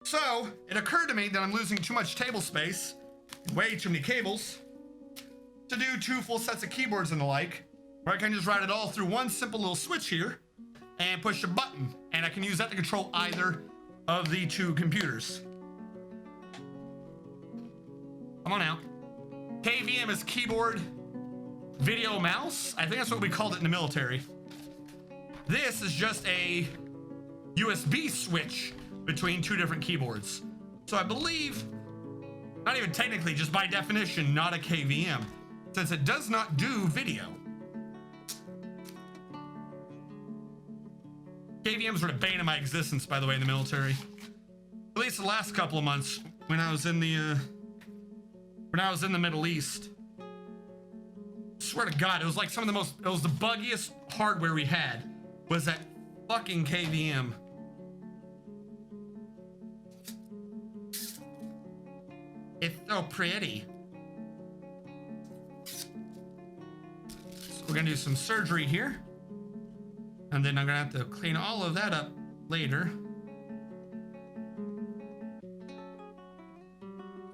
So it occurred to me that I'm losing too much table space, way too many cables, to do 2 full sets of keyboards and the like, where I can just route it all through one simple little switch here and push a button, and I can use that to control either of the 2 computers. Come on out. KVM is keyboard, video, mouse. I think that's what we called it in the military. This is just a USB switch between 2 different keyboards. So I believe, not even technically, just by definition, not a KVM, since it does not do video. KVMs were the bane of my existence, by the way, in the military. At least the last couple of months when I was in the Middle East. Swear to God, it was like it was the buggiest hardware we had, was that fucking KVM. It's so pretty. So we're gonna do some surgery here. And then I'm gonna have to clean all of that up later.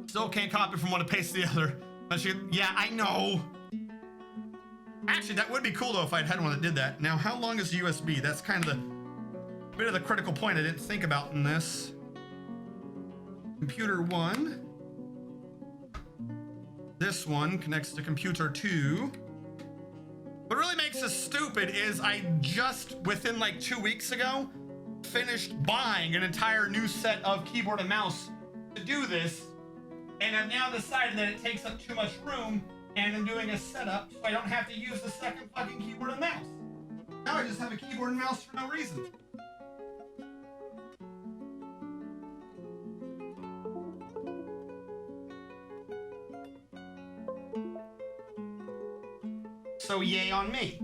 Still can't copy from one paste to the other. Yeah, I know. Actually, that would be cool though if I'd had one that did that. Now, how long is USB? That's kind of the bit of the critical point I didn't think about in this. Computer 1. This one connects to computer 2. What really makes this stupid is I just, within like 2 weeks ago, finished buying an entire new set of keyboard and mouse to do this. And I've now decided that it takes up too much room, and I'm doing a setup so I don't have to use the second fucking keyboard and mouse. Now I just have a keyboard and mouse for no reason. So yay on me.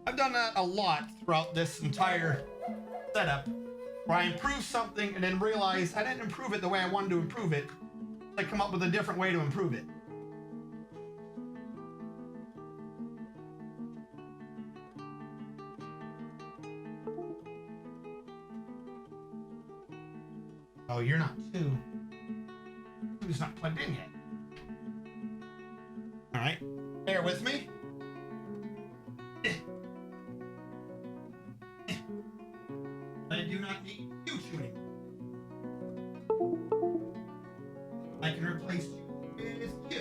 I've done that a lot throughout this entire setup, where I improve something and then realize I didn't improve it the way I wanted to improve it. I come up with a different way to improve it. Oh, you're not 2. 2's not plugged in yet. All right, bear with me. I do not need you tuning. I can replace you with you.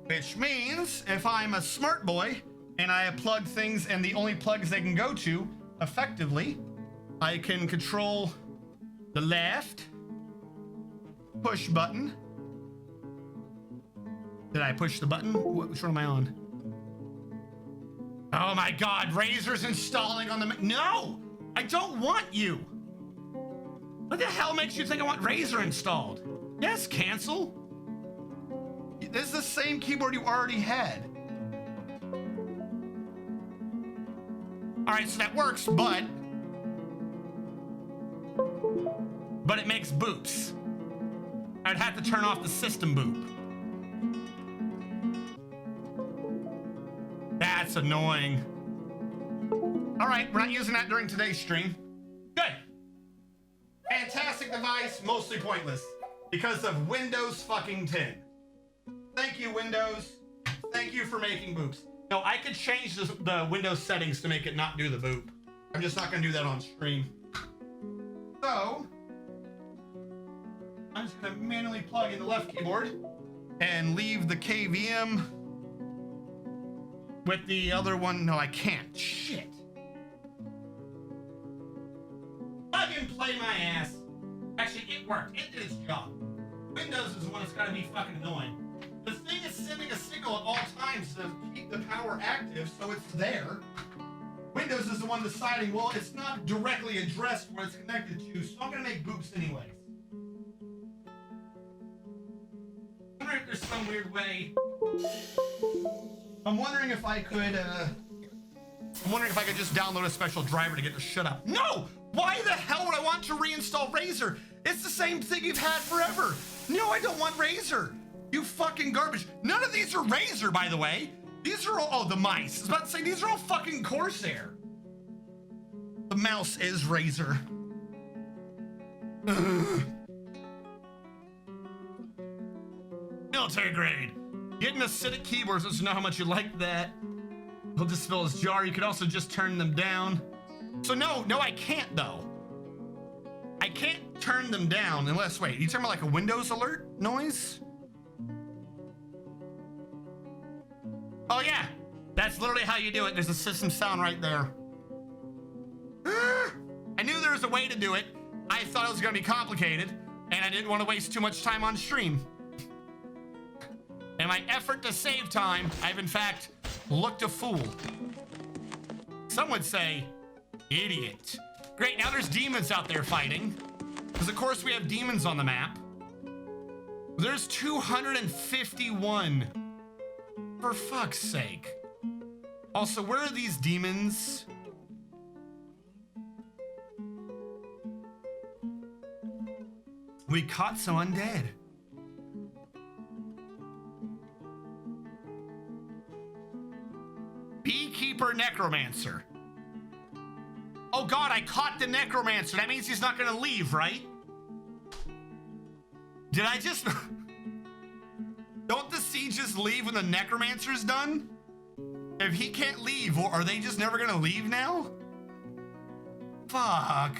Which means if I'm a smart boy and I plug things and the only plugs they can go to effectively, I can control the left push button. Did I push the button? Which one am I on? Oh my God, Razer's installing on the... No, I don't want you. What the hell makes you think I want Razer installed? Yes, cancel. This is the same keyboard you already had. All right, so that works, but it makes boops. I'd have to turn off the system boop. That's annoying. All right, we're not using that during today's stream. Good. Fantastic device, mostly pointless because of Windows fucking 10. Thank you, Windows. Thank you for making boops. No, I could change the Windows settings to make it not do the boop. I'm just not gonna do that on stream. So, I'm just gonna manually plug in the left keyboard and leave the KVM with the other one. No, I can't. Shit. Plug and play my ass. Actually, it worked. It did its job. Windows is the one that's gotta be fucking annoying. The thing is sending a signal at all times to keep the power active, so it's there. Windows is the one deciding, well, it's not directly addressed where it's connected to, so I'm gonna make boops anyways. I wonder if there's some weird way. I'm wondering if I could just download a special driver to get to shut up. No! Why the hell would I want to reinstall Razer? It's the same thing you've had forever. No, I don't want Razer. You fucking garbage. None of these are Razer, by the way. These are all, oh, the mice. I was about to say, these are all fucking Corsair. The mouse is Razor. Military grade. Getting acidic keyboards, let's know how much you like that. He'll just fill his jar. You could also just turn them down. So no, I can't though. I can't turn them down unless, wait, you talking about like a Windows alert noise? Oh yeah, that's literally how you do it. There's a system sound right there. I knew there was a way to do it. I thought it was gonna be complicated and I didn't want to waste too much time on stream. In my effort to save time, I've in fact looked a fool. Some would say, idiot. Great, now there's demons out there fighting. Because of course we have demons on the map. There's 251. For fuck's sake. Also, where are these demons? We caught some undead. Beekeeper Necromancer. Oh god, I caught the Necromancer. That means he's not gonna leave, right? Did I just... Don't the sieges leave when the Necromancer's done? If he can't leave, or are they just never gonna leave now? Fuck.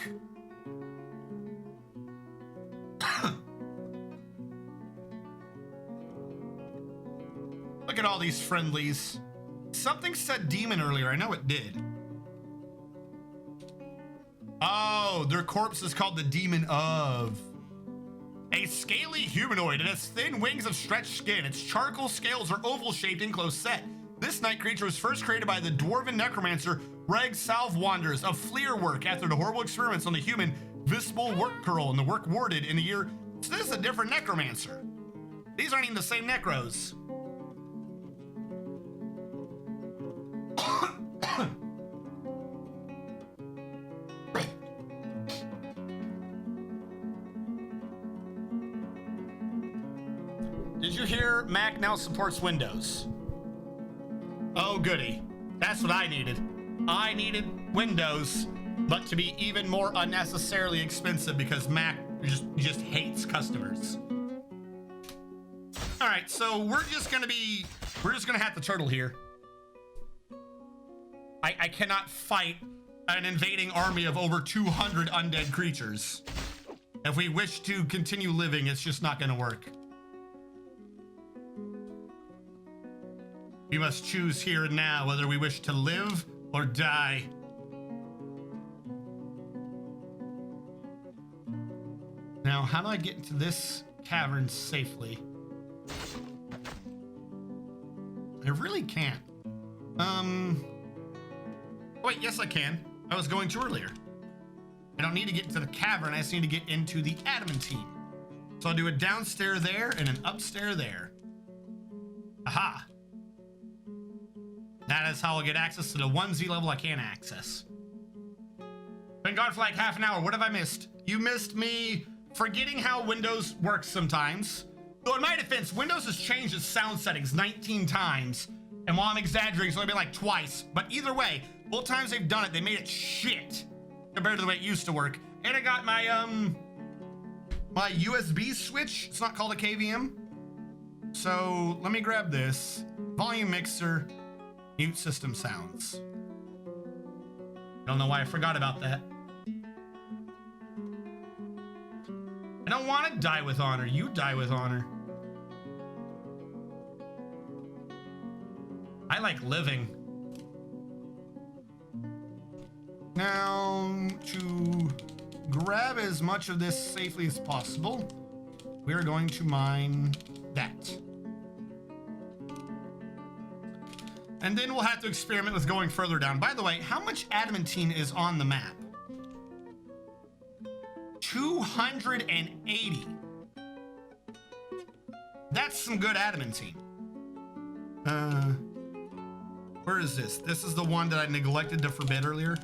Look at all these friendlies. Something said demon earlier. I know it did. Oh, their corpse is called the Demon of. A scaly humanoid. It has thin wings of stretched skin. Its charcoal scales are oval-shaped and close set. This night creature was first created by the dwarven necromancer Reg Salvwanders of Fleer work after the horrible experiments on the human Visible Work Girl and the work warded in the year. So this is a different necromancer. These aren't even the same necros. Did you hear Mac now supports Windows? Oh goody. That's what I needed. I needed Windows, but to be even more unnecessarily expensive because Mac just hates customers. All right, so we're just gonna have to turtle here. I cannot fight an invading army of over 200 undead creatures. If we wish to continue living, it's just not gonna work. We must choose here and now whether we wish to live or die. Now, how do I get into this cavern safely? I really can't. Wait, yes I can. I was going to earlier. I don't need to get into the cavern, I just need to get into the adamantine. So I'll do a downstairs there and an upstairs there. Aha. That is how I'll get access to the 1Z level I can't access. Been gone for like half an hour. What have I missed? You missed me forgetting how Windows works sometimes. Though in my defense, Windows has changed its sound settings 19 times. And while I'm exaggerating, it's only been like twice. But either way, both times they've done it, they made it shit compared to the way it used to work. And I got my my USB switch. It's not called a KVM. So let me grab this. Volume mixer. Mute system sounds. Don't know why I forgot about that. I don't want to die with honor. You die with honor. I like living. Now, to grab as much of this safely as possible, we're going to mine that. And then we'll have to experiment with going further down. By the way, how much adamantine is on the map? 280. That's some good adamantine. Where is this? This is the one that I neglected to forbid earlier.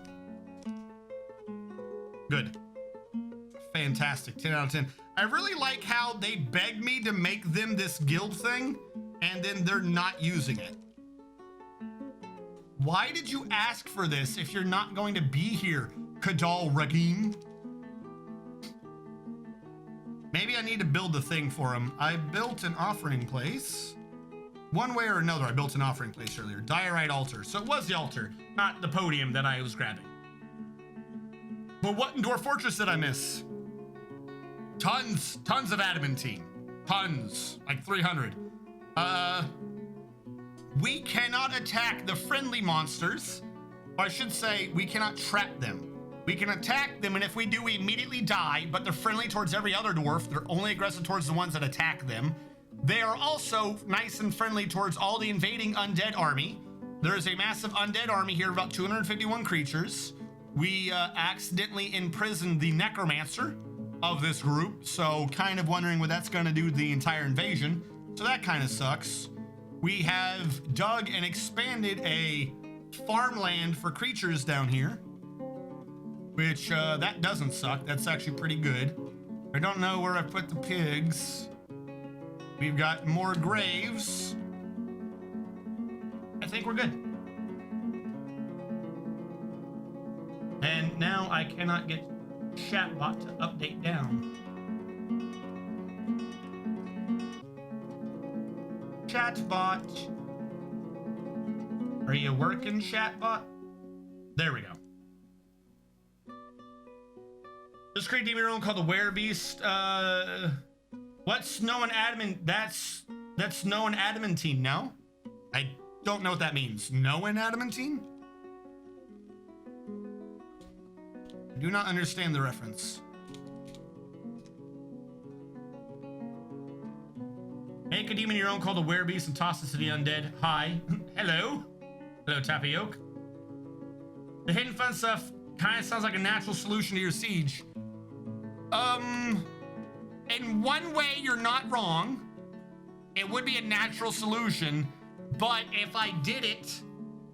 Good. Fantastic. 10 out of 10. I really like how they begged me to make them this guild thing, and then they're not using it. Why did you ask for this if you're not going to be here, Kadal Ragim? Maybe I need to build the thing for him. I built an offering place. One way or another, I built an offering place earlier. Diorite altar. So it was the altar, not the podium that I was grabbing. But what in Dwarf Fortress did I miss? Tons of adamantine. Tons, like 300. We cannot attack the friendly monsters. Or I should say, we cannot trap them. We can attack them, and if we do, we immediately die, but they're friendly towards every other dwarf. They're only aggressive towards the ones that attack them. They are also nice and friendly towards all the invading undead army. There is a massive undead army here, about 251 creatures. We accidentally imprisoned the necromancer of this group, so kind of wondering what that's gonna do to the entire invasion. So that kind of sucks. We have dug and expanded a farmland for creatures down here, which that doesn't suck. That's actually pretty good. I don't know where I put the pigs. We've got more graves. I think we're good. And now I cannot get chatbot to update down. Chatbot. Are you working, chatbot? There we go. This great demon realm called the Werebeast. What's snow and adamant? That's snow and adamantine. No, I don't know what that means. Snow and adamantine? I do not understand the reference. Make a demon your own called a Werebeast and toss it to the undead. Hi. Hello. Hello, Tapioca. The hidden fun stuff kind of sounds like a natural solution to your siege. In one way, you're not wrong. It would be a natural solution, but if I did it,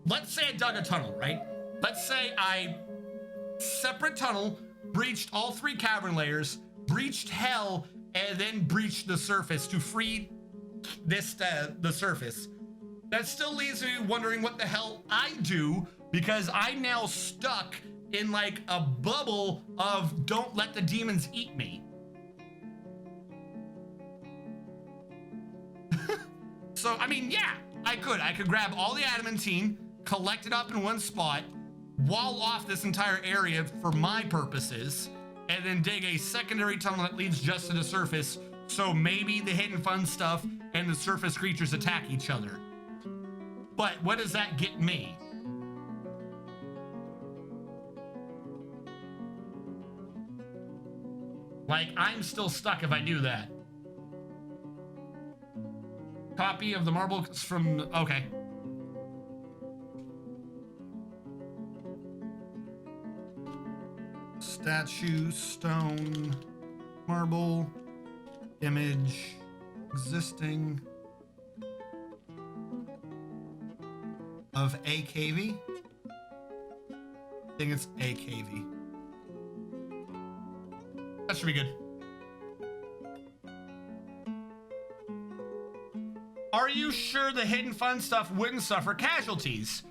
let's say I dug a tunnel, right? Let's say I separate tunnel, breached all 3 cavern layers, breached hell, and then breached the surface to free this the surface. That still leaves me wondering what the hell I do, because I'm now stuck in like a bubble of don't let the demons eat me. So, I mean, yeah, I could grab all the adamantine, collect it up in one spot, wall off this entire area for my purposes, and then dig a secondary tunnel that leads just to the surface, so maybe the hidden fun stuff and the surface creatures attack each other. But what does that get me? Like, I'm still stuck if I do that. Copy of the marble from, okay. Statue, stone, marble, image, existing of AKV. I think it's AKV. That should be good. Are you sure the hidden fun stuff wouldn't suffer casualties?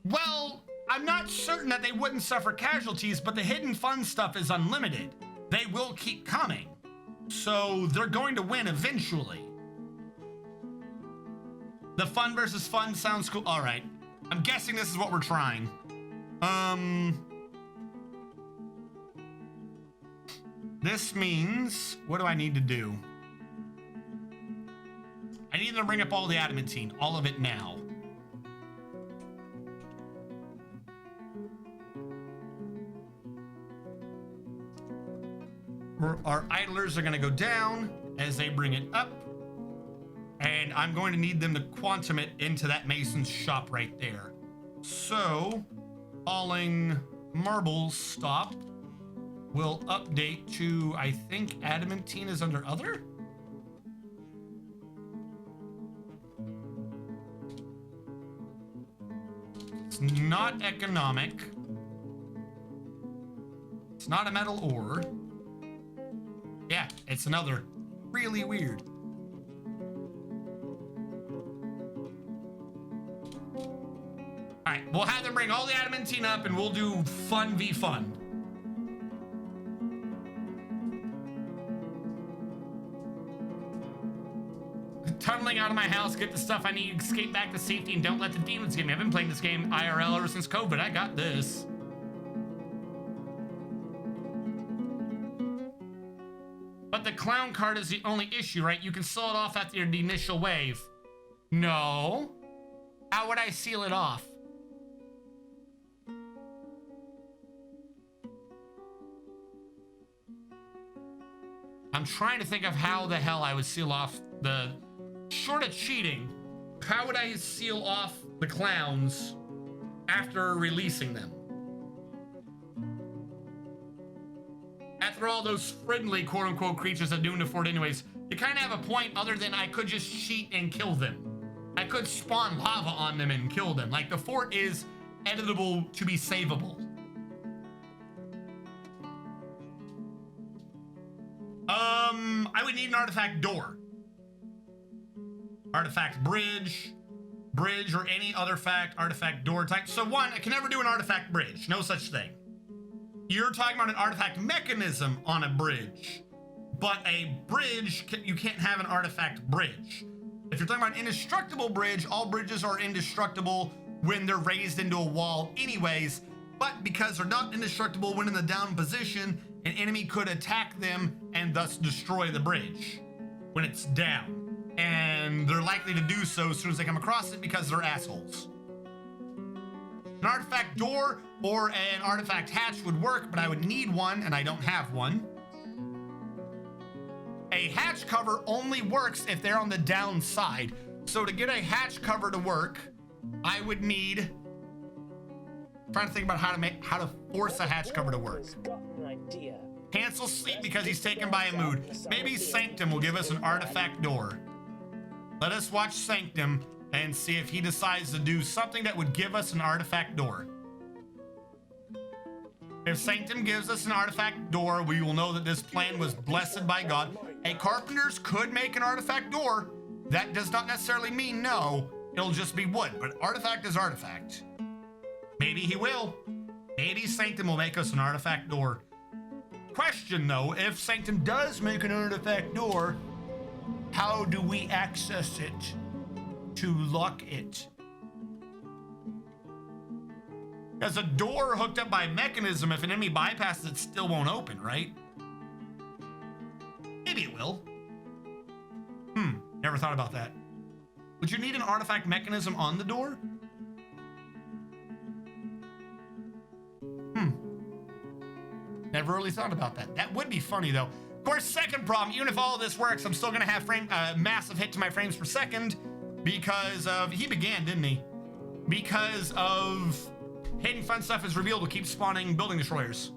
Well, I'm not certain that they wouldn't suffer casualties, but the hidden fun stuff is unlimited. They will keep coming. So they're going to win eventually. The fun versus fun sounds cool. All right. I'm guessing this is what we're trying. This means, what do I need to do? I need to bring up all the adamantine, all of it now. Our idlers are going to go down as they bring it up. And I'm going to need them to quantum it into that mason's shop right there. So, falling marbles stop will update to, I think adamantine is under other? It's not economic. It's not a metal ore. Yeah, it's another. Really weird. All right, we'll have them bring all the adamantine up and we'll do fun v fun. Tunneling out of my house, get the stuff I need, escape back to safety, and don't let the demons get me. I've been playing this game IRL ever since COVID. I got this. But the clown card is the only issue, right? You can seal it off after the initial wave. No. How would I seal it off? I'm trying to think of how the hell I would seal off the... Short of cheating, how would I seal off the clowns after releasing them? After all those friendly quote-unquote creatures that do into Fort anyways, you kind of have a point other than I could just cheat and kill them. I could spawn lava on them and kill them. Like, the fort is editable to be savable. I would need an artifact door. Artifact bridge, or any other artifact door type. So one, I can never do an artifact bridge. No such thing. You're talking about an artifact mechanism on a bridge, but a bridge, you can't have an artifact bridge. If you're talking about an indestructible bridge, all bridges are indestructible when they're raised into a wall anyways, but because they're not indestructible when in the down position, an enemy could attack them and thus destroy the bridge when it's down. And they're likely to do so as soon as they come across it because they're assholes. An artifact door or an artifact hatch would work, but I would need one, and I don't have one. A hatch cover only works if they're on the downside. So to get a hatch cover to work, I would need... I'm trying to think about how to force a hatch cover to work. Cancel's sleep because he's taken by a mood. Maybe Sanctum will give us an artifact door. Let us watch Sanctum and see if he decides to do something that would give us an artifact door. If Sanctum gives us an artifact door, we will know that this plan was blessed by God. A carpenter's could make an artifact door. That does not necessarily mean no. It'll just be wood, but artifact is artifact. Maybe he will. Maybe Sanctum will make us an artifact door. Question though, if Sanctum does make an artifact door, how do we access it to lock it? As a door hooked up by a mechanism, if an enemy bypasses it, still won't open, right? Maybe it will. Never thought about that. Would you need an artifact mechanism on the door? Never really thought about that. That would be funny though. Of course, second problem, even if all of this works, I'm still gonna have massive hit to my frames per second because of, he began, didn't he? Because of hidden fun stuff is revealed will keep spawning building destroyers.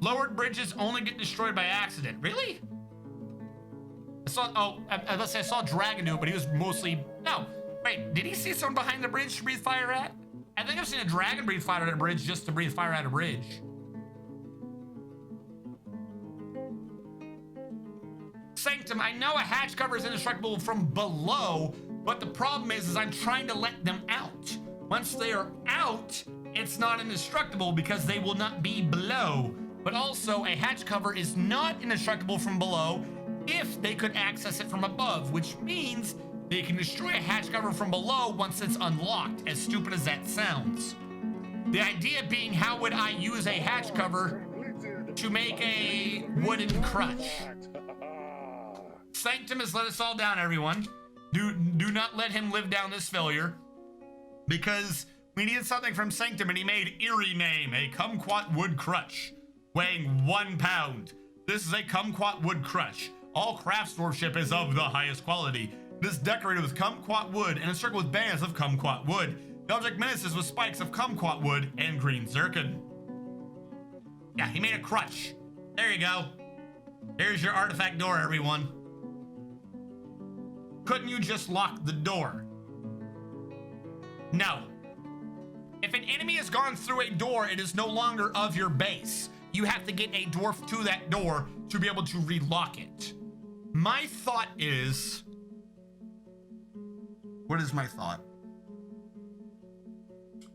Lowered bridges only get destroyed by accident. Really? I saw Dragon do it, but he was mostly, no. Wait, did he see someone behind the bridge to breathe fire at? I think I've seen a dragon breathe fire at a bridge just to breathe fire at a bridge. Sanctum, I know a hatch cover is indestructible from below, but the problem is I'm trying to let them out. Once they are out, it's not indestructible because they will not be below. But also, a hatch cover is not indestructible from below if they could access it from above, which means they can destroy a hatch cover from below once it's unlocked, as stupid as that sounds. The idea being, how would I use a hatch cover to make a wooden crutch? Sanctum has let us all down, everyone. Do not let him live down this failure, because we needed something from Sanctum, and he made eerie name, a kumquat wood crutch, weighing 1 pound. This is a kumquat wood crutch. All craftsmanship is of the highest quality. It is decorated with kumquat wood and encircled with bands of kumquat wood. The object menaces with spikes of kumquat wood and green zircon. Yeah, he made a crutch. There you go. Here's your artifact door, everyone. Couldn't you just lock the door? No. If an enemy has gone through a door, it is no longer of your base. You have to get a dwarf to that door to be able to relock it. My thought is, What is my thought?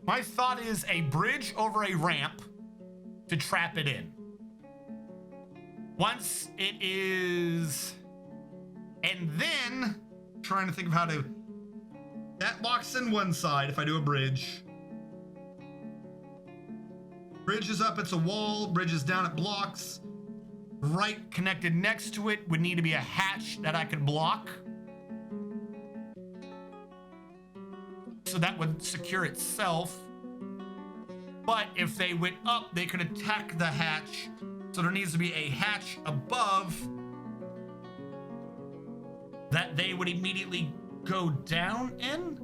My thought is a bridge over a ramp to trap it in. Once it is... And then, trying to think of how to... That locks in one side if I do a bridge. Bridge is up, it's a wall. Bridge is down, it blocks. Right connected next to it would need to be a hatch that I could block. So that would secure itself. But if they went up, they could attack the hatch. So there needs to be a hatch above that they would immediately go down in.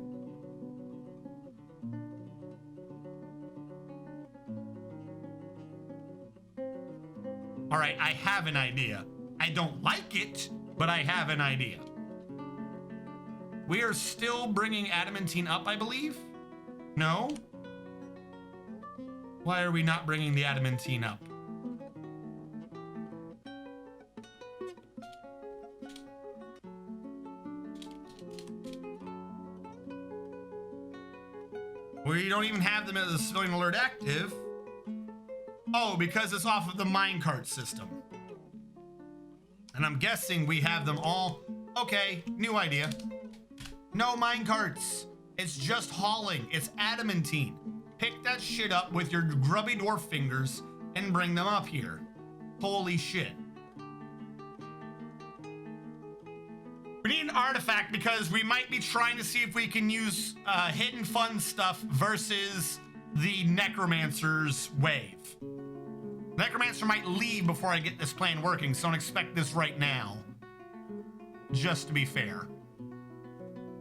All right, I have an idea. I don't like it, but I have an idea. We are still bringing adamantine up, I believe. No? Why are we not bringing the adamantine up? We don't even have them as a civilian alert active. Oh, because it's off of the minecart system. And I'm guessing we have them all. Okay, new idea. No minecarts. It's just hauling. It's adamantine. Pick that shit up with your grubby dwarf fingers and bring them up here. Holy shit. We need an artifact because we might be trying to see if we can use hidden fun stuff versus the necromancer's wave. Necromancer might leave before I get this plan working, so don't expect this right now. Just to be fair.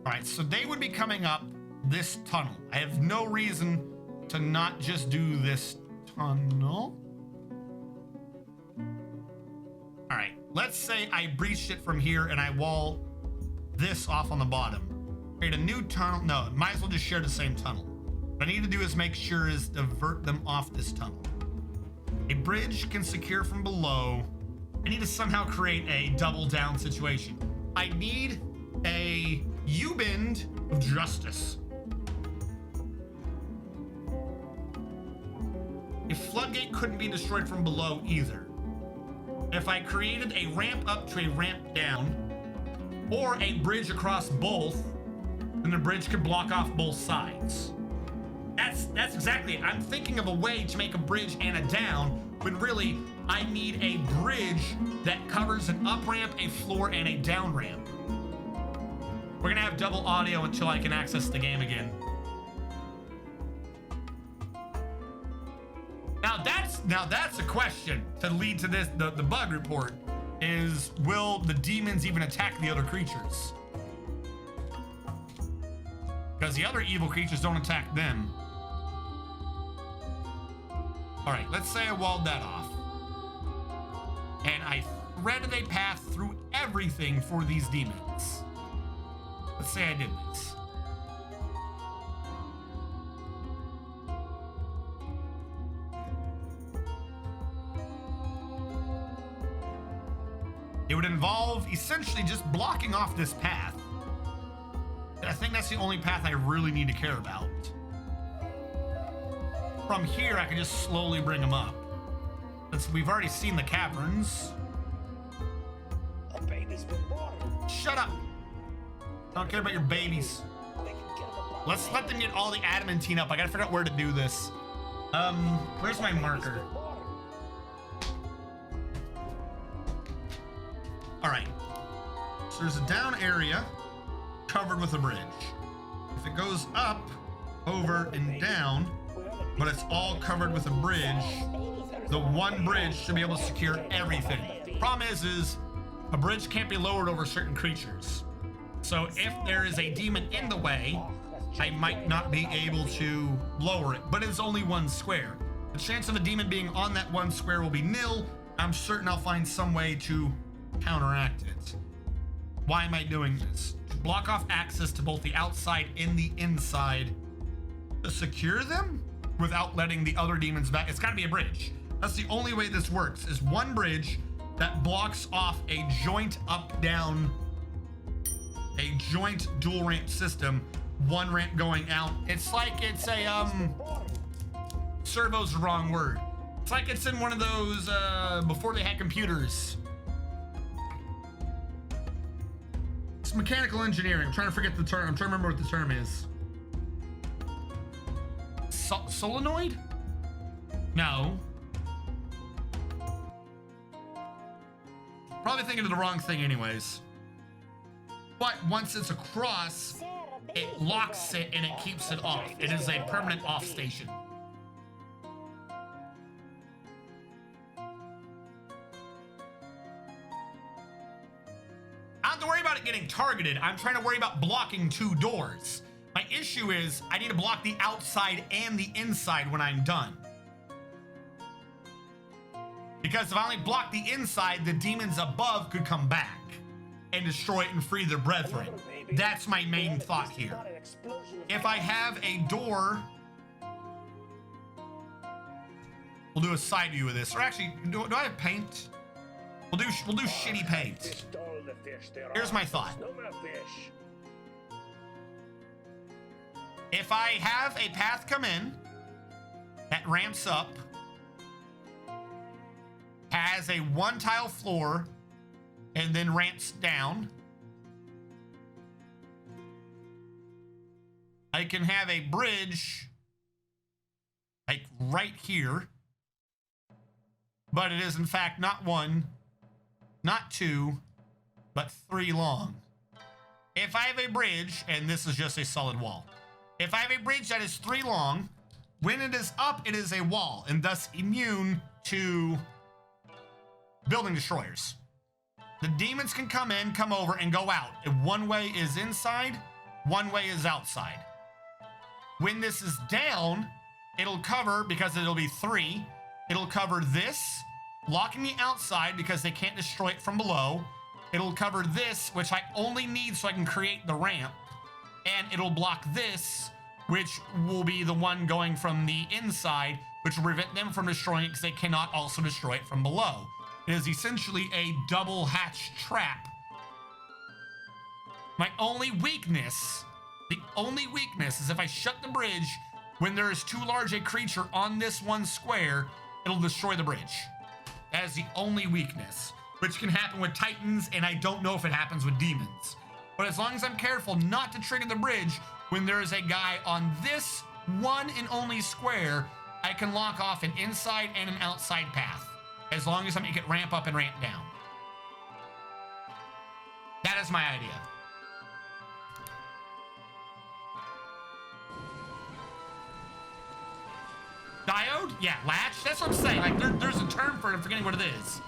All right, so they would be coming up this tunnel. I have no reason to not just do this tunnel. All right, let's say I breached it from here and I wall this off on the bottom. Create a new tunnel. No, might as well just share the same tunnel. What I need to do is make sure is divert them off this tunnel. A bridge can secure from below. I need to somehow create a double down situation. I need a U-bend of justice. A floodgate couldn't be destroyed from below either. If I created a ramp up to a ramp down, or a bridge across both, then the bridge could block off both sides. That's exactly it. I'm thinking of a way to make a bridge and a down, when really I need a bridge that covers an up ramp, a floor, and a down ramp. We're gonna have double audio until I can access the game again. Now that's a question to lead to this. The bug report is, will the demons even attack the other creatures? Because the other evil creatures don't attack them. All right, let's say I walled that off. And I threaded a path through everything for these demons. Let's say I did this. It would involve essentially just blocking off this path. And I think that's the only path I really need to care about. From here, I can just slowly bring them up. We've already seen the caverns. The baby's been born. Shut up. I don't care about your babies. Let's let them get all the adamantine up. I gotta figure out where to do this. Where's my marker? All right. So there's a down area covered with a bridge. If it goes up, over, and down, but it's all covered with a bridge, the one bridge should be able to secure everything. Problem is a bridge can't be lowered over certain creatures. So if there is a demon in the way, I might not be able to lower it, but it's only one square. The chance of a demon being on that one square will be nil. I'm certain I'll find some way to counteract it. Why am I doing this? To block off access to both the outside and the inside, to secure them without letting the other demons back. It's gotta be a bridge. That's the only way this works, is one bridge that blocks off a joint up-down a joint dual ramp system, one ramp going out. It's like it's a servo's the wrong word. It's like it's in one of those before they had computers. It's mechanical engineering. I'm trying to forget the term. I'm trying to remember what the term is. Solenoid? No. Probably thinking of the wrong thing anyways. But once it's across, it locks it and it keeps it off. It is a permanent off station. I don't have to worry about it getting targeted. I'm trying to worry about blocking two doors. My issue is I need to block the outside and the inside when I'm done. Because if I only block the inside, the demons above could come back and destroy it and free their brethren. That's my main thought here. If I have a door, we'll do a side view of this. Or actually, do I have paint? We'll do shitty paint. Here's my thought. If I have a path come in that ramps up, has a one tile floor, and then ramps down, I can have a bridge like right here, but it is in fact not one, not two, but three long. If I have a bridge, and this is just a solid wall, if I have a bridge that is three long, when it is up, it is a wall, and thus immune to building destroyers. The demons can come in, come over, and go out. If one way is inside, one way is outside. When this is down, it'll cover, because it'll be three, it'll cover this, locking the outside because they can't destroy it from below. It'll cover this, which I only need so I can create the ramp. And it'll block this, which will be the one going from the inside, which will prevent them from destroying it because they cannot also destroy it from below. It is essentially a double hatch trap. My only weakness, the only weakness is if I shut the bridge, when there is too large a creature on this one square, it'll destroy the bridge. That is the only weakness, which can happen with Titans, and I don't know if it happens with demons. But as long as I'm careful not to trigger the bridge, when there is a guy on this one and only square, I can lock off an inside and an outside path, as long as I make it ramp up and ramp down. That is my idea. Diode? Yeah, latch? That's what I'm saying. Like, there's a term for it. I'm forgetting what it is.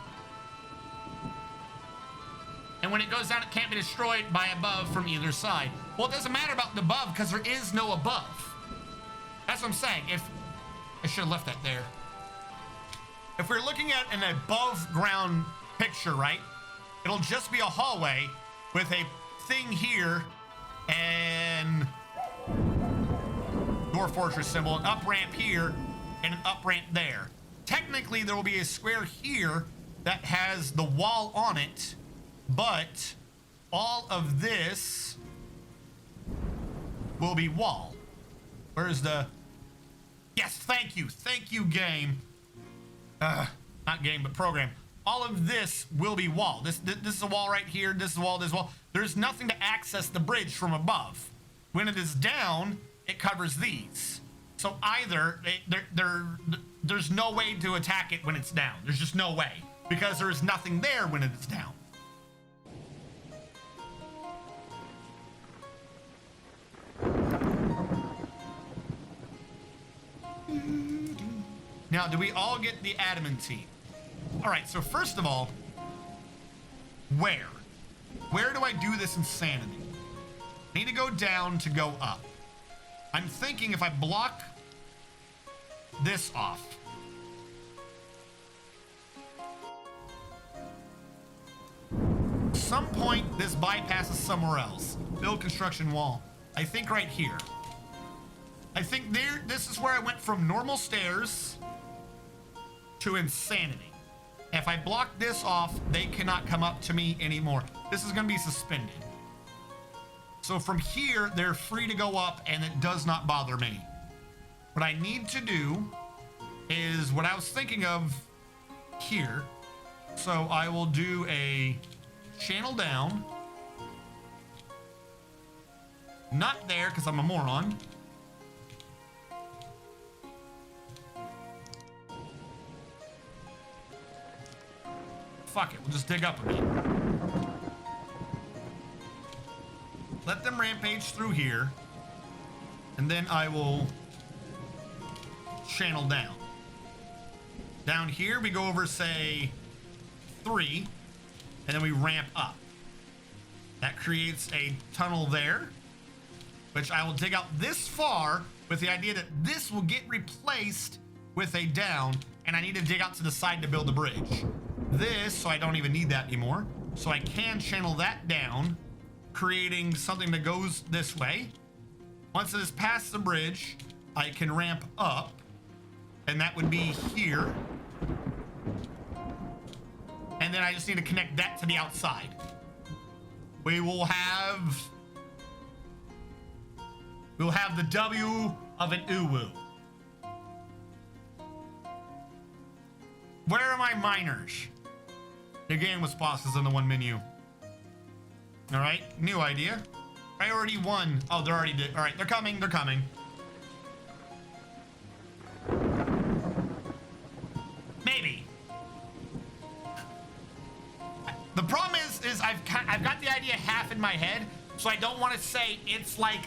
And when it goes down, it can't be destroyed by above from either side. Well, it doesn't matter about the above because there is no above. That's what I'm saying. If I should have left that there. If we're looking at an above ground picture, right? It'll just be a hallway with a thing here and Dwarf Fortress symbol, an up ramp here and an up ramp there. Technically, there will be a square here that has the wall on it, but all of this will be wall. Where's the... Yes, thank you, game. Not game, but program. All of this will be wall. This is a wall right here. This is a wall, this is a wall. There's nothing to access the bridge from above. When it is down, it covers these. So either, there's no way to attack it when it's down. There's just no way. Because there is nothing there when it is down. Now, do we all get the adamantine? All right, so first of all, where? Where do I do this insanity? I need to go down to go up. I'm thinking if I block this off. At some point, this bypasses somewhere else. Build construction wall. I think right here. I think there. This is where I went from normal stairs to insanity. If I block this off, they cannot come up to me anymore. This is going to be suspended. So from here, they're free to go up and it does not bother me. What I need to do is what I was thinking of here. So I will do a channel down. Not there because I'm a moron. Fuck it, we'll just dig up a bit. Let them rampage through here. And then I will channel down. Down here we go over, say, 3. And then we ramp up. That creates a tunnel there, which I will dig out this far with the idea that this will get replaced with a down, and I need to dig out to the side to build the bridge. This, so I don't even need that anymore. So I can channel that down, creating something that goes this way. Once it is past the bridge, I can ramp up, and that would be here. And then I just need to connect that to the outside. We will have the W of an uwu. Where are my miners? The game with bosses in the one menu. All right, new idea. Priority 1. Oh, they're already did. All right, they're coming. They're coming. Maybe. The problem is I've got the idea half in my head, so I don't want to say it's like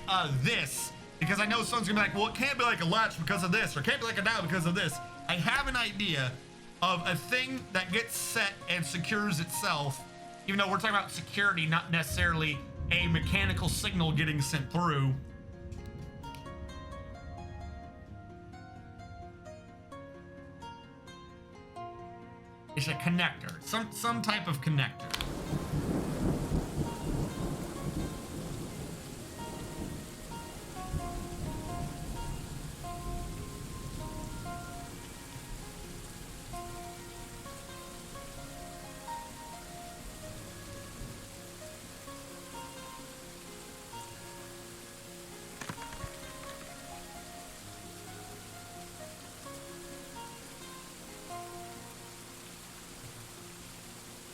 this, because I know someone's gonna be like, well, it can't be like a latch because of this, or it can't be like a dial because of this. I have an idea of a thing that gets set and secures itself, even though we're talking about security, not necessarily a mechanical signal getting sent through. It's a connector, some type of connector.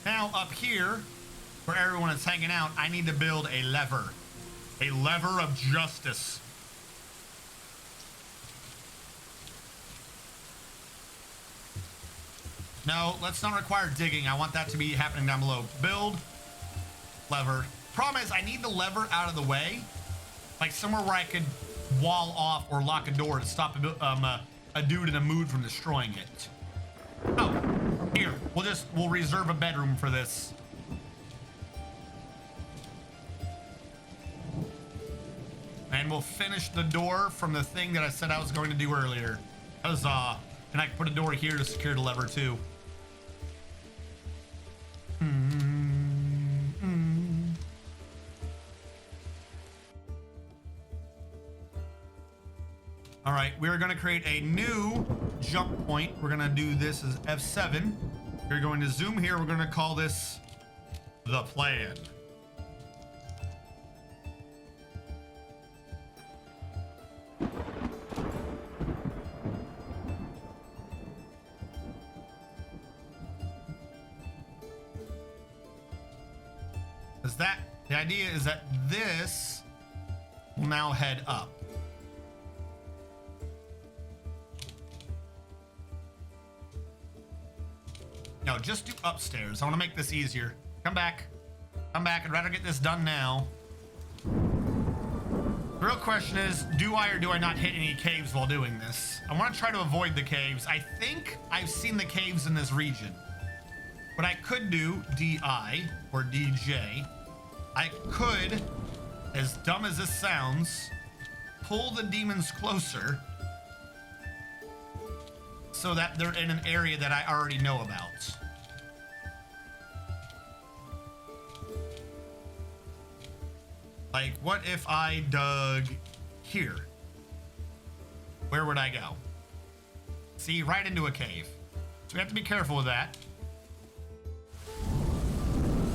Now up here, where everyone is hanging out, I need to build a lever. A lever of justice. No, let's not require digging. I want that to be happening down below. Build lever. Problem is, I need the lever out of the way, like somewhere where I could wall off or lock a door to stop a dude in a mood from destroying it. Oh, here, we'll reserve a bedroom for this. And we'll finish the door from the thing that I said I was going to do earlier. Huzzah. And I can put a door here to secure the lever too. All right, we're going to create a new jump point. We're going to do this as F7. We're going to zoom here. We're going to call this the plan. The idea is that this will now head up. No, just do upstairs. I want to make this easier. Come back. Come back. I'd rather get this done now. The real question is, do I or do I not hit any caves while doing this? I want to try to avoid the caves. I think I've seen the caves in this region. What I could do, DI or DJ, I could, as dumb as this sounds, pull the demons closer so that they're in an area that I already know about. Like, what if I dug here? Where would I go? See, right into a cave. So we have to be careful with that.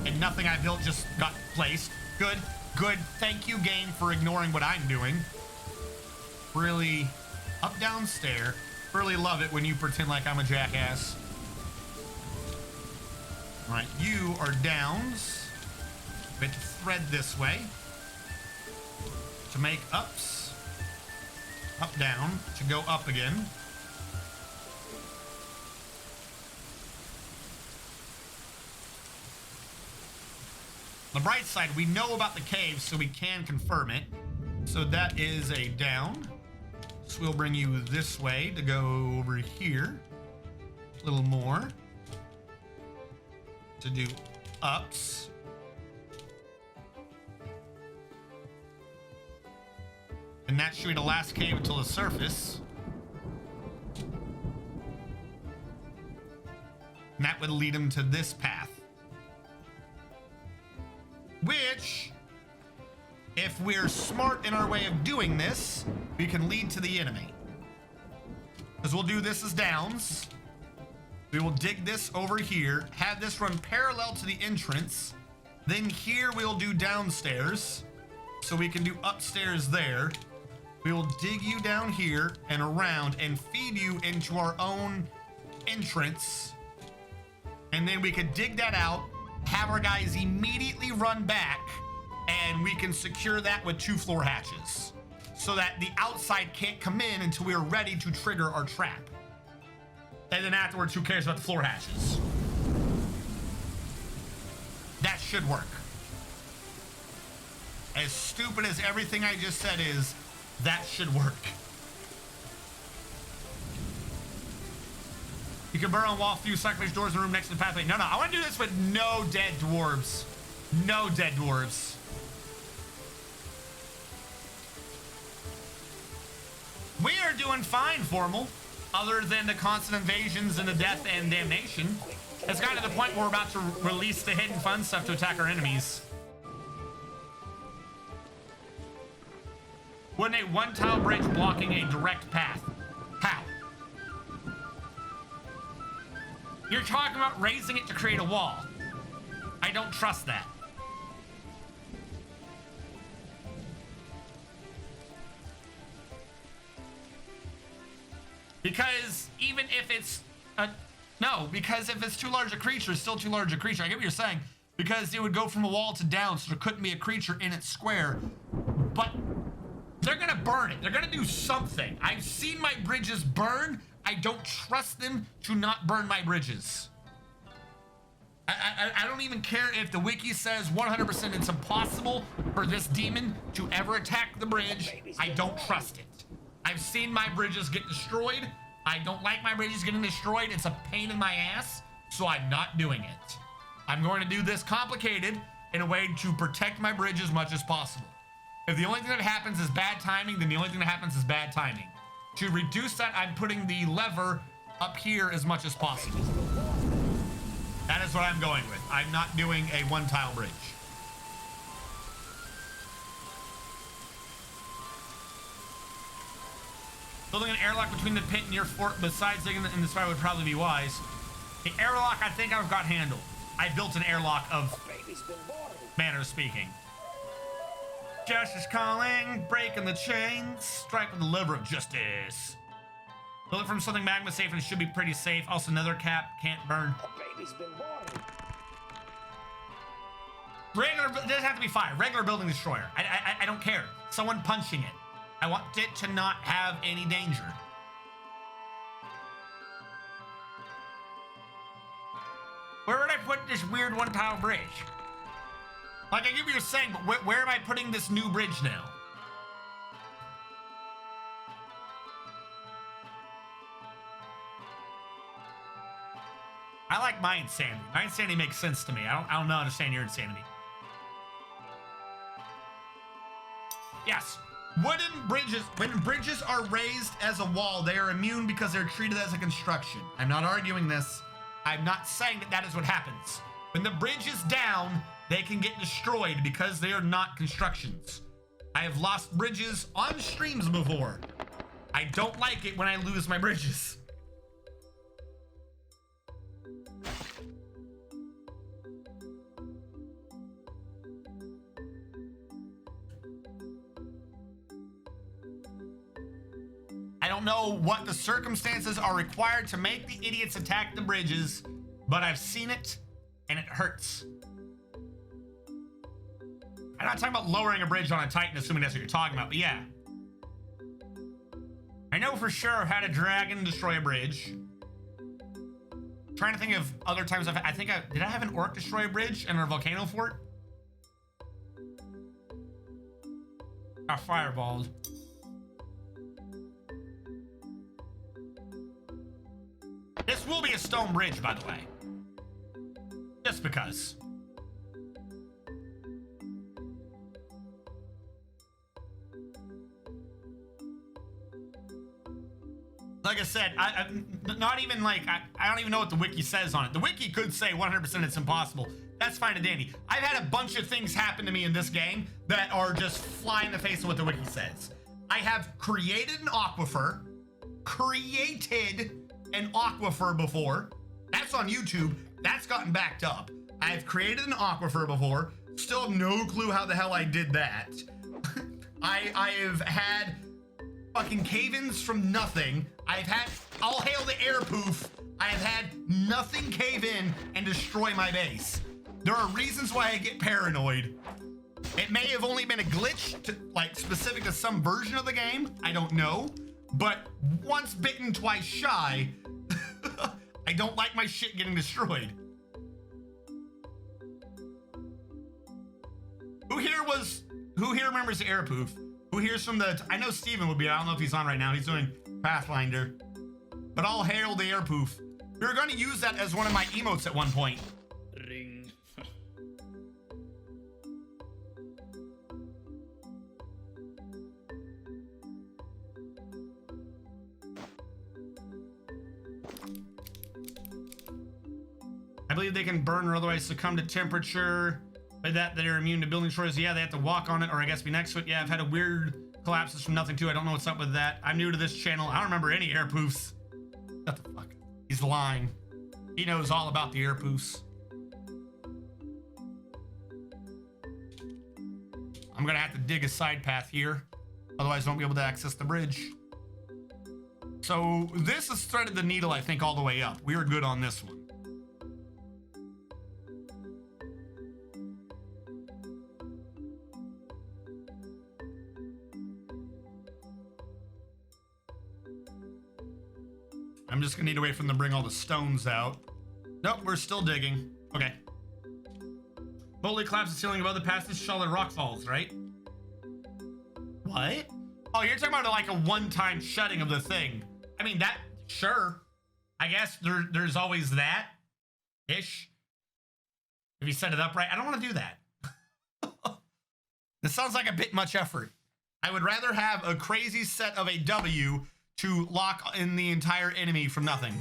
And nothing I built just got placed. Good. Good. Thank you, game, for ignoring what I'm doing. Really up, down, stair. Really love it when you pretend like I'm a jackass. All right, you are downs. Bit thread this way to make ups. Up, down to go up again. On the bright side, we know about the cave, so we can confirm it. So that is a down. So we'll bring you this way to go over here. A little more. To do ups. And that should be the last cave until the surface. And that would lead him to this path. Which, if we're smart in our way of doing this, we can lead to the enemy. Because we'll do this as downs. We will dig this over here, have this run parallel to the entrance. Then here we'll do downstairs. So we can do upstairs there. We will dig you down here and around and feed you into our own entrance. And then we could dig that out, have our guys immediately run back, and we can secure that with 2 floor hatches so that the outside can't come in until we are ready to trigger our trap. And then afterwards, who cares about the floor hatches? That should work. As stupid as everything I just said is, that should work. You can burn on wall, few sacrifice doors in the room next to the pathway. No, I want to do this with no dead dwarves. No dead dwarves. We are doing fine, Formal. Other than the constant invasions and the death and damnation. It's gotten to the point where we're about to release the hidden fun stuff to attack our enemies. Wouldn't a 1-tile bridge blocking a direct path? How? You're talking about raising it to create a wall. I don't trust that. Because even if it's because if it's too large a creature, it's still too large a creature. I get what you're saying. Because it would go from a wall to down, so there couldn't be a creature in its square. But they're gonna burn it. They're gonna do something. I've seen my bridges burn. I don't trust them to not burn my bridges. I don't even care if the wiki says 100% it's impossible for this demon to ever attack the bridge. I don't trust it. I've seen my bridges get destroyed. I don't like my bridges getting destroyed. It's a pain in my ass, so I'm not doing it. I'm going to do this complicated in a way to protect my bridge as much as possible. If the only thing that happens is bad timing, then the only thing that happens is bad timing. To reduce that, I'm putting the lever up here as much as possible. That is what I'm going with. I'm not doing a 1-tile bridge. Building an airlock between the pit and your fort besides digging in this fire would probably be wise. The airlock, I think I've got handled. I built an airlock of manner of speaking. Justice calling, breaking the chains, strike with the lever of justice. Build it from something magma safe and it should be pretty safe. Also, nether cap can't burn. Regular, it doesn't have to be fire. Regular building destroyer. I don't care. Someone punching it. I want it to not have any danger. Where would I put this weird 1-tile bridge? Like, I get what you're saying, but where am I putting this new bridge now? I like my insanity. My insanity makes sense to me. I don't understand your insanity. Yes. Wooden bridges, when bridges are raised as a wall, they are immune because they're treated as a construction. I'm not arguing this. I'm not saying that that is what happens. When the bridge is down, they can get destroyed because they are not constructions. I have lost bridges on streams before. I don't like it when I lose my bridges. don't know what the circumstances are required to make the idiots attack the bridges, but I've seen it and it hurts. I'm not talking about lowering a bridge on a Titan, assuming that's what you're talking about, but yeah. I know for sure I've had a dragon destroy a bridge. Trying to think of other times did I have an orc destroy a bridge in our volcano fort? Got fireballed. This will be a stone bridge, by the way. Just because. Like I said, not even like, I don't even know what the wiki says on it. The wiki could say 100% it's impossible. That's fine and dandy. I've had a bunch of things happen to me in this game that are just fly in the face of what the wiki says. I have created an aquifer before. That's on YouTube. That's gotten backed up. I've created an aquifer before. Still have no clue how the hell I did that. I have had fucking cave-ins from nothing. I've had, all hail the air poof. I have had nothing cave in and destroy my base. There are reasons why I get paranoid. It may have only been a glitch to, like, specific to some version of the game. I don't know. But once bitten, twice shy. I don't like my shit getting destroyed. Who here remembers the air poof? Who hears from the, I know Steven would be, I don't know if he's on right now. He's doing Pathfinder. But all hail the air poof. We were going to use that as one of my emotes at one point. Ring. I believe they can burn or otherwise succumb to temperature. By that, they're immune to building shores. Yeah, they have to walk on it or I guess be next to it. Yeah, I've had a weird collapses from nothing too. I don't know what's up with that. I'm new to this channel. I don't remember any air poofs. What the fuck? He's lying. He knows all about the air poofs. I'm gonna have to dig a side path here. Otherwise, I won't be able to access the bridge. So this has threaded the needle, I think, all the way up. We are good on this one. I'm just gonna need to wait for them to bring all the stones out. Nope, we're still digging. Okay. Boldly collapse the ceiling above the passage, solid rock falls, right? What? Oh, you're talking about like a one-time shutting of the thing. I mean, that, sure. I guess there's always that. Ish. If you set it up right. I don't want to do that. This sounds like a bit much effort. I would rather have a crazy set of a W to lock in the entire enemy from nothing.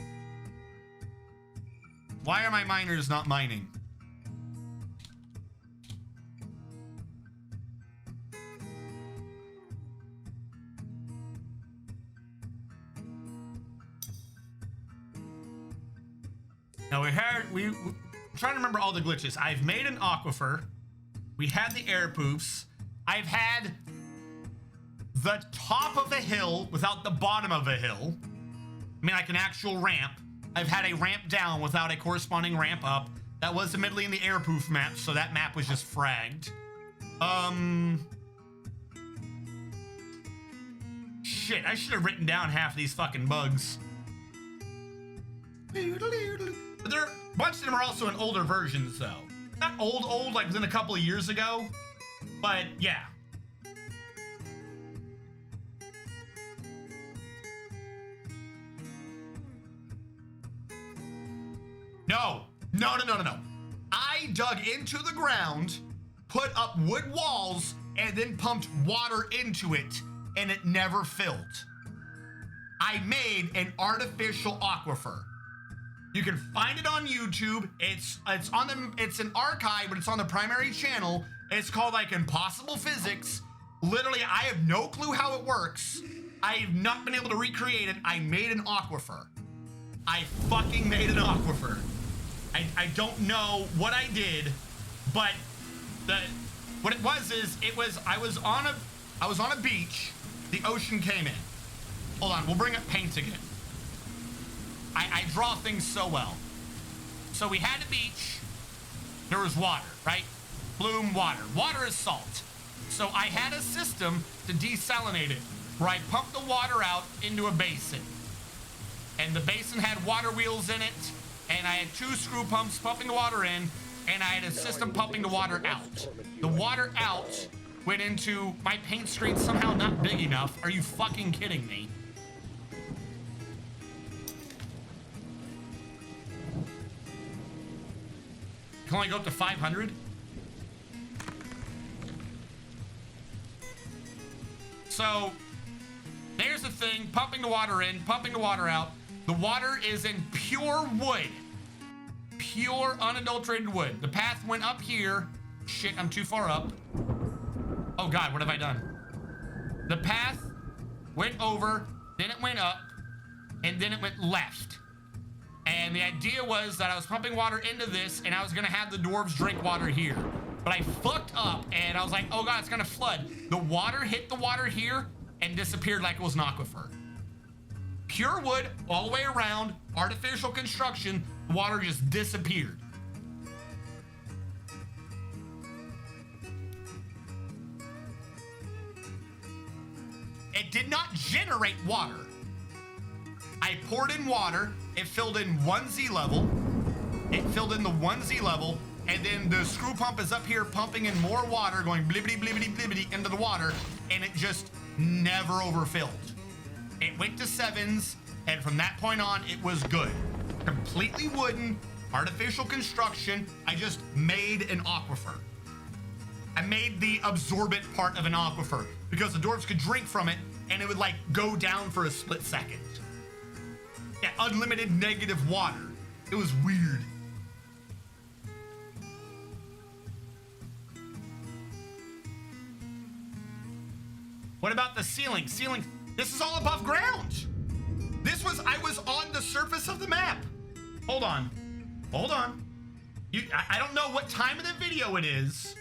Why are my miners not mining? Now we're trying to remember all the glitches. I've made an aquifer. We had the air poofs. I've had the top of a hill without the bottom of a hill. I mean, like an actual ramp. I've had a ramp down without a corresponding ramp up. That was admittedly in the air poof map, so that map was just fragged. Shit, I should have written down half of these fucking bugs. But a bunch of them are also in older versions, though. Not old, like within a couple of years ago, but yeah. No. I dug into the ground, put up wood walls, and then pumped water into it, and it never filled. I made an artificial aquifer. You can find it on YouTube. It's an archive, but it's on the primary channel. It's called like Impossible Physics. Literally, I have no clue how it works. I have not been able to recreate it. I made an aquifer. I fucking made an aquifer. I don't know what I did, but what it was is I was on a beach. The ocean came in. Hold on, we'll bring up paint again. I draw things so well. So we had a beach. There was water, right? Bloom water. Water is salt. So I had a system to desalinate it where I pumped the water out into a basin. And the basin had water wheels in it. And I had 2 screw pumps pumping the water in. And I had a system pumping the water out. The water out went into my paint screen, somehow not big enough. Are you fucking kidding me? Can only go up to 500? So there's the thing, pumping the water in, pumping the water out. The water is in pure wood. Pure unadulterated wood. The path went up here. Shit, I'm too far up. Oh God, what have I done? The path went over, then it went up, and then it went left. And the idea was that I was pumping water into this and I was gonna have the dwarves drink water here. But I fucked up and I was like, oh God, it's gonna flood. The water hit the water here and disappeared like it was an aquifer. Pure wood all the way around, artificial construction, the water just disappeared. It did not generate water. I poured in water, it filled in 1Z level, it filled in the 1Z level, and then the screw pump is up here pumping in more water, going blibbity blibbity blibbity into the water, and it just never overfilled. It went to 7s, and from that point on, it was good. Completely wooden, artificial construction. I just made an aquifer. I made the absorbent part of an aquifer because the dwarves could drink from it, and it would like go down for a split second. Yeah, unlimited negative water. It was weird. What about the ceiling? Ceiling, this is all above ground. I was on the surface of the map. Hold on. I don't know what time of the video it is,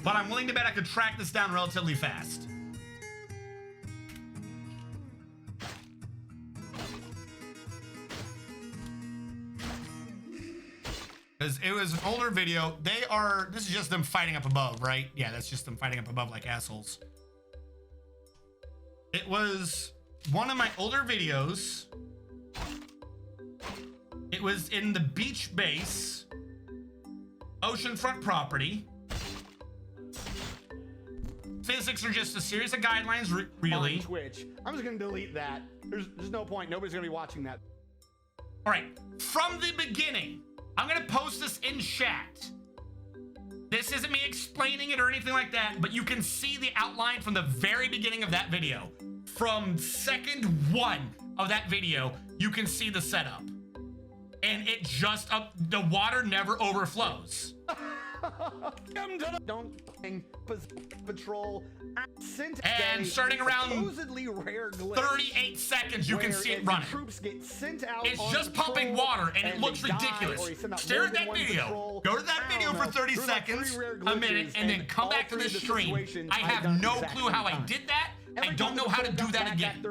but I'm willing to bet I could track this down relatively fast. Because it was an older video. This is just them fighting up above, right? Yeah, that's just them fighting up above like assholes. It was one of my older videos. It was in the beach base, oceanfront property. Physics are just a series of guidelines, really. On Twitch. I'm just gonna delete that. There's no point. Nobody's gonna be watching that. All right, from the beginning, I'm gonna post this in chat. This isn't me explaining it or anything like that, but you can see the outline from the very beginning of that video. From second 1 of that video, you can see the setup. And it just, the water never overflows. Come to the patrol. And starting around supposedly rare 38 seconds, you can see it running. Troops get sent out it's just pumping water, and it looks ridiculous. Stare at that video. Go to that video for 30 seconds, a minute, and then come back to this stream. I have no clue how I did that. I don't know how to do that again.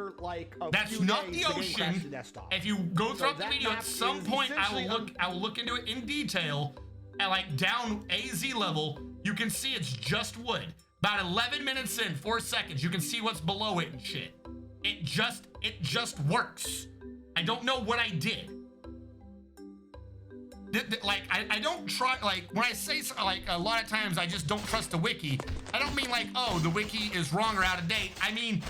That's not the ocean. If you go throughout the video, at some point I will look into it in detail. At like down AZ level, you can see it's just wood. About 11 minutes in, 4 seconds, you can see what's below it and shit. It just works. I don't know what I did. Like, I don't try, like, when I say, like, a lot of times I just don't trust the wiki, I don't mean like, oh, the wiki is wrong or out of date. I mean,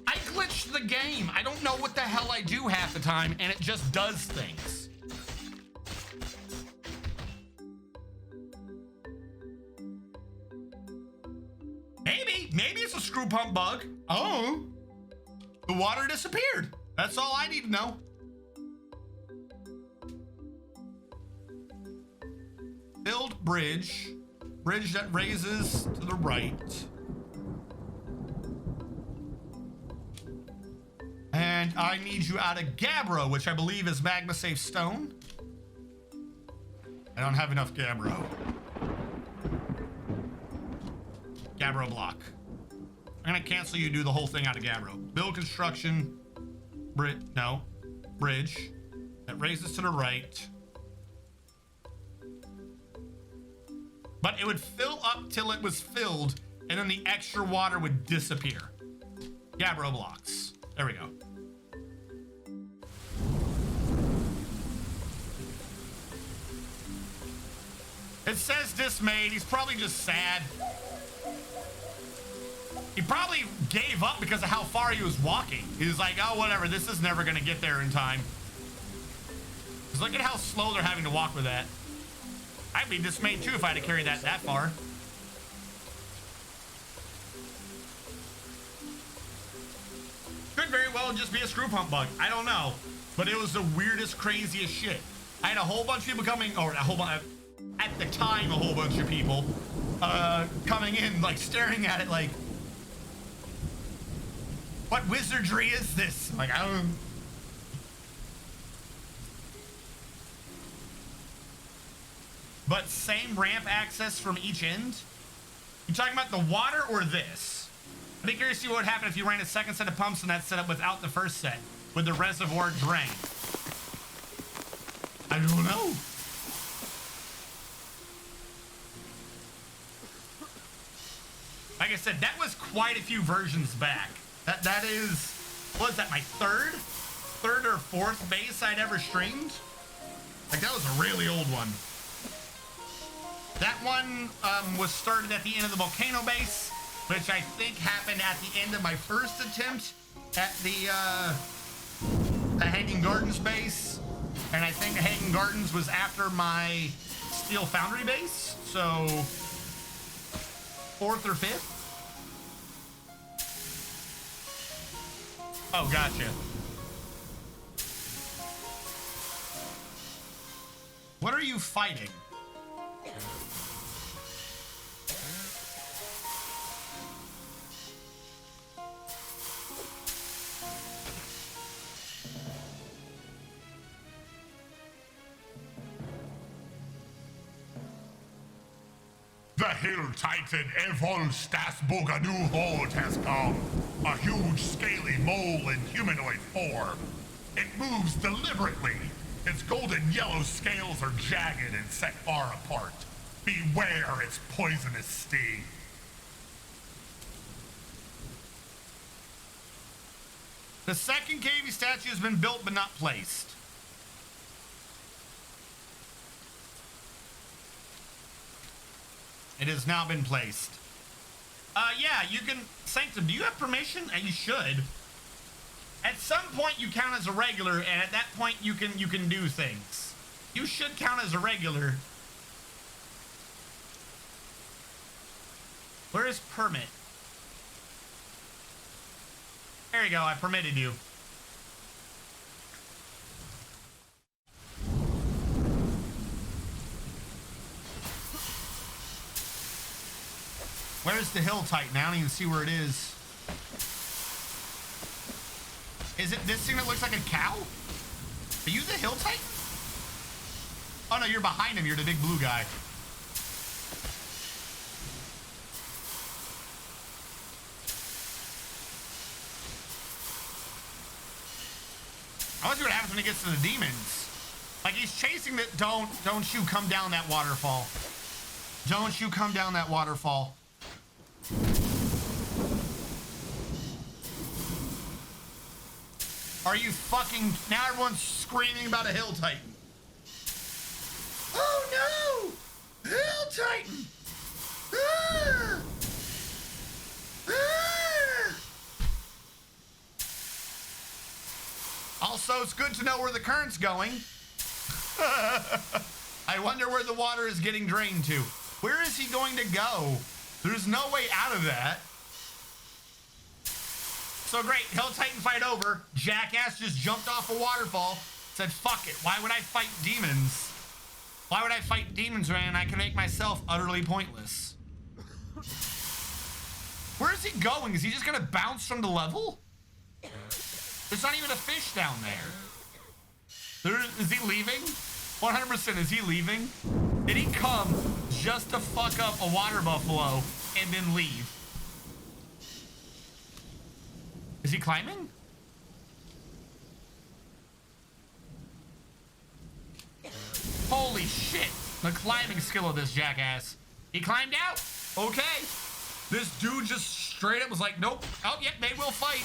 I glitched the game. I don't know what the hell I do half the time, and it just does things. Maybe it's a screw pump bug. Oh, the water disappeared. That's all I need to know. Build bridge that raises to the right. And I need you out of Gabbro, which I believe is magma safe stone. I don't have enough Gabbro. Gabbro block. I'm gonna cancel you, do the whole thing out of Gabbro. Build construction, bridge that raises to the right. But it would fill up till it was filled, and then the extra water would disappear. Gabbro blocks. There we go. It says dismayed. He's probably just sad. He probably gave up because of how far he was walking. He was like, oh, whatever. This is never going to get there in time. Because look at how slow they're having to walk with that. I'd be dismayed too if I had to carry that far. Could very well just be a screw pump bug. I don't know. But it was the weirdest, craziest shit. I had a whole bunch of people coming, or a whole bunch, at the time, a whole bunch of people coming in, like staring at it like, what wizardry is this? Like, I don't. But same ramp access from each end? You talking about the water or this? I'd be curious to see what would happen if you ran a second set of pumps in that setup without the first set, with the reservoir drain. I don't know. Like I said, that was quite a few versions back. That is, what is that, my third or fourth base I'd ever streamed? Like, that was a really old one. That one was started at the end of the volcano base, which I think happened at the end of my first attempt at the Hanging Gardens base. And I think the Hanging Gardens was after my Steel Foundry base, so fourth or fifth. Oh, gotcha. What are you fighting? The Hill Titan Evolstas Boganu Hold has come. A huge, scaly mole in humanoid form. It moves deliberately. Its golden yellow scales are jagged and set far apart. Beware its poisonous sting. The second KV statue has been built but not placed. It has now been placed. Yeah, you can, Sanctum, do you have permission? You should. At some point you count as a regular, and at that point you can do things. You should count as a regular. Where is permit? There you go, I permitted you. Where's the Hill Titan? I don't even see where it is. Is it this thing that looks like a cow? Are you the Hill Titan? Oh no, you're behind him. You're the big blue guy. I want to see what happens when he gets to the demons. Like, he's chasing the... Don't you come down that waterfall. Don't you come down that waterfall. Are you fucking... Now everyone's screaming about a Hill Titan. Oh no! Hill Titan! Ah! Ah! Also, it's good to know where the current's going. I wonder where the water is getting drained to. Where is he going to go? There's no way out of that. So great, Hill Titan fight over. Jackass just jumped off a waterfall. Said, fuck it, why would I fight demons? Why would I fight demons when I can make myself utterly pointless? Where is he going? Is he just gonna bounce from the level? There's not even a fish down there. Is he leaving? 100% is he leaving? Did he come just to fuck up a water buffalo and then leave? Is he climbing? Holy shit. The climbing skill of this jackass. He climbed out. Okay. This dude just straight up was like, nope. Oh, yep, they will fight.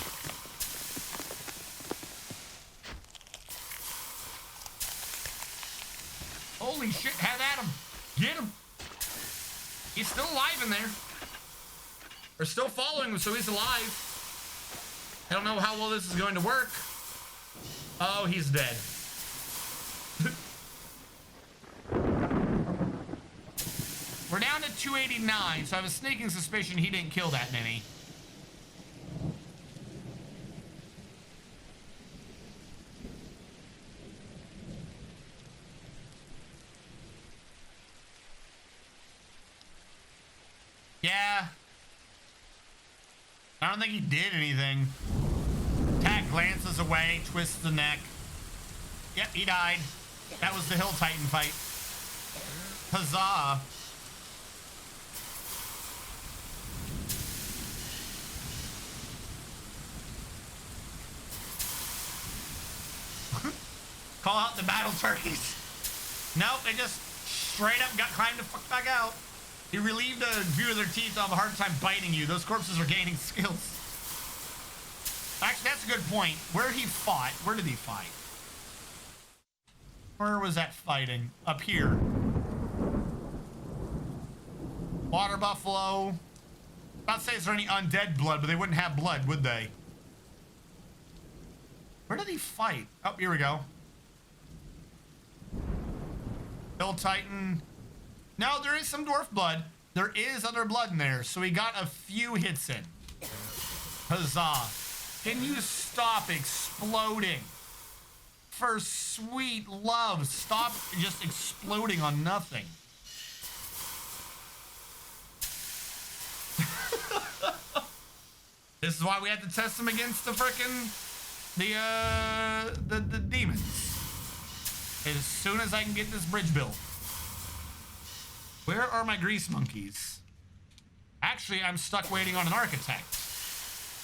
Holy shit, have at him. Get him. He's still alive in there. They're still following him, so he's alive. I don't know how well this is going to work. Oh, he's dead. We're down to 289, so I have a sneaking suspicion he didn't kill that many. Yeah. I don't think he did anything. Tat glances away, twists the neck. Yep, he died. That was the Hill Titan fight. Huzzah. Call out the battle turkeys. Nope, they just straight up climbed the fuck back out. He relieved a few of their teeth off a hard time biting you. Those corpses are gaining skills. Actually, that's a good point. Where he fought, where did he fight? Where was that fighting? Up here. Water buffalo. Not say is there any undead blood, but they wouldn't have blood, would they? Where did he fight? Oh, here we go. Hill Titan. No, there is some dwarf blood. There is other blood in there, so he got a few hits in. Huzzah. Can you stop exploding? For sweet love, stop just exploding on nothing. This is why we had to test them against the frickin' the demons. As soon as I can get this bridge built. Where are my grease monkeys? Actually, I'm stuck waiting on an architect.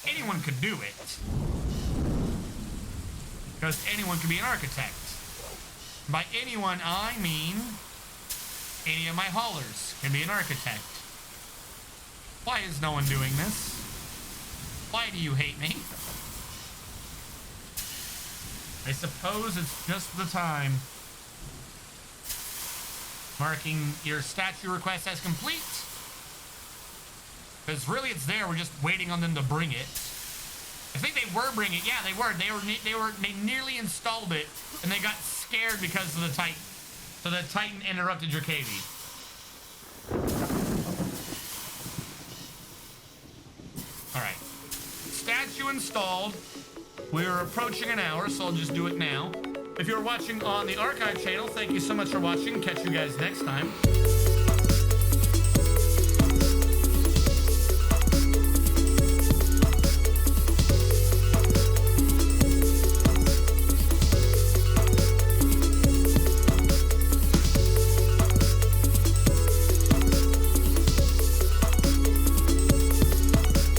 Anyone could do it. Because anyone can be an architect. By anyone, I mean any of my haulers can be an architect. Why is no one doing this? Why do you hate me? I suppose it's just the time. Marking your statue request as complete. Because really it's there, we're just waiting on them to bring it. I think they were bringing it. Yeah, they were. They nearly installed it, and they got scared because of the Titan. So the Titan interrupted your KV. Alright. Statue installed. We're approaching an hour, so I'll just do it now. If you're watching on the archive channel, thank you so much for watching. Catch you guys next time.